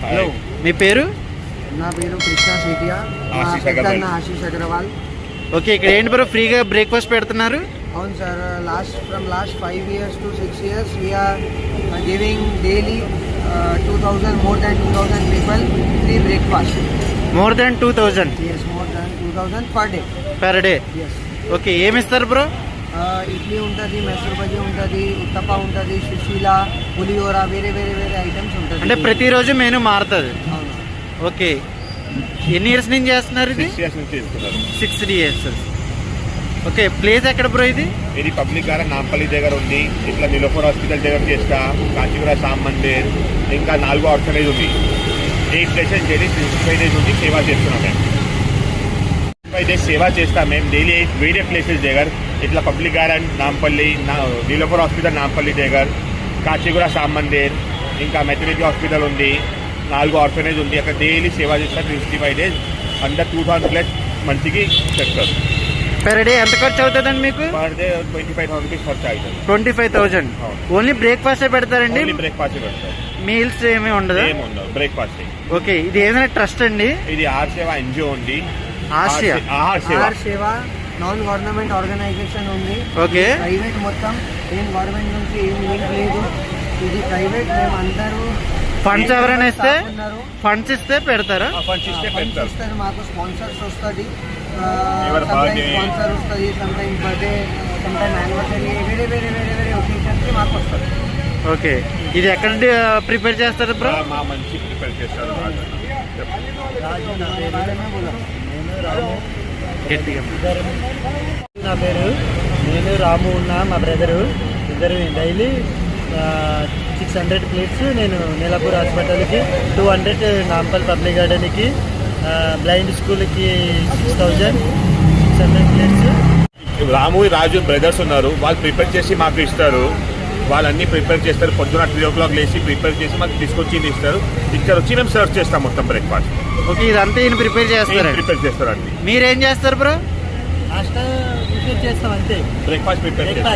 Hello, మీ పేరు? నా పేరు కృష్ణ సేటియా, ఆశీష్ అగర్వాల్. ఓకే, ఇక్కడ ఏంటి బ్రో ఫ్రీగా బ్రేక్ఫాస్ట్ పెడుతున్నారు? అవును sir, last 5 years to 6 years we are giving daily 2000 more than 2000 people free breakfast. More than 2000? Yes, more than 2000 per day. Per day. Yes. Okay, ఏమి ఇస్తారు బ్రో? ఇడ్లీ ఉంటుంది, మైసూర్ బజ్జీ ఉంటుంది, ఉత్తప్ప ఉంటుంది, సుశీల, పులిహోర, వేరే వేరే వేరే ఐటమ్స్ ఉంటుంది. అంటే ప్రతిరోజు మెనూ మారుతుంది? అవును. ఓకే, ఎన్ని ఇయర్స్ నుంచి చేస్తున్నారు ఇది? 6 years. ఓకే, ప్లేస్ ఎక్కడ బ్రో ఇది? ఇది పబ్లిక్ గార్డెన్ నాంపల్లి దగ్గర ఉంది. ఇట్లా నిలోఫర్ హాస్పిటల్ దగ్గర చేస్తా, కాంచీపుర సామ్ మందిర్, ఇంకా 4 ఆర్ఫనేజ్ ఉంది. 8 ప్లేసెస్ డైలీ 65 days ఉంది సేవ చేస్తున్నాం మేము. 5 days సేవ చేస్తాం మేము డైలీ వేరే ప్లేసెస్ దగ్గర. ఇట్లా public garden Nampally, Niloufer hospital Nampally దగ్గర, కాంచీపుర సామ్ మందిర్, ఇంకా మెటర్నిటీ హాస్పిటల్ ఉంది, 4 ఆర్ఫనేజ్ ఉంది. అక్కడ డైలీ సేవ చేస్తారు 65 days. అండర్ 2000+ మంచికి చెప్తారు. పర్ డే ఎంత ఖర్చు అవుతుందండి మీకు? పర్ డే 25,000 రూపీస్ ఖర్చు అవుతుంది. 25,000 ఓన్లీ బ్రేక్ఫాస్ట్ పెడతారండి? బ్రేక్ఫాస్ట్ పెడతారు, మీల్స్ ఏమీ ఉండదు? ఏముండవు, బ్రేక్ఫాస్ట్. ఓకే, ఇది ఏదైనా ట్రస్ట్ అండి? ఇది ఆర్ సేవ ఎన్జిఓ ఉంది. ఆర్ సేవ నాన్ గవర్నమెంట్ ఆర్గనైజేషన్ ఉంది. ఓకే, ప్రైవేట్ మొత్తం, ఏం గవర్నమెంట్ నుంచి ఏం లింక్ లేదు. ఇది ప్రైవేట్. మేము అందరూ ఫండ్స్ ఎవరైనా ఇస్తే ఫండ్స్ ఇస్తే పెడతారా? ఫండ్స్ ఇస్తారు, మాకు స్పాన్సర్స్ వస్తుంది, birthday. స్పాన్సర్ వస్తుంది, సమ్టైమ్ బర్త్డే, సమ్టైమ్ యానివర్సరీ, వేరే వేరే వేరే వేరే ఒకేషన్స్కి మాకు వస్తుంది. ఓకే, ఇది ఎక్కడ ప్రిపేర్ చేస్తారు బ్రో? మా మంచి ప్రిపేర్ చేస్తారు. నా పేరు, నేను రాము ఉన్నా, మా బ్రదరు ఇద్దరు. డైలీ 600 ప్లేట్స్ నేను నీలాపూర్ హాస్పిటల్కి, 200 నాంపల్ పబ్లిక్ గార్డెన్కి, బ్లైండ్ స్కూల్కి 6,600 ప్లేట్స్. రాము రాజు బ్రదర్స్ ఉన్నారు, వాళ్ళు ప్రిపేర్ చేసి మాకు ఇస్తారు. వాళ్ళన్నీ ప్రిపేర్ చేస్తారు. పొద్దున 3 o'clock లేచి ప్రిపేర్ చేసి మాకు తీసుకొచ్చి ఇస్తారు. ఇక్కడ వచ్చి మేము సర్వ్ చేస్తాం మొత్తం బ్రేక్ఫాస్ట్. ఓకే, ఇదంతా ఈయన ప్రిపేర్ చేస్తారు అండి. మీరేం చేస్తారు బ్రో? లాస్ట్ ప్రిపేర్ చేస్తాం అంతే, బ్రేక్ఫాస్ట్ ప్రిపేర్ చేస్తాం.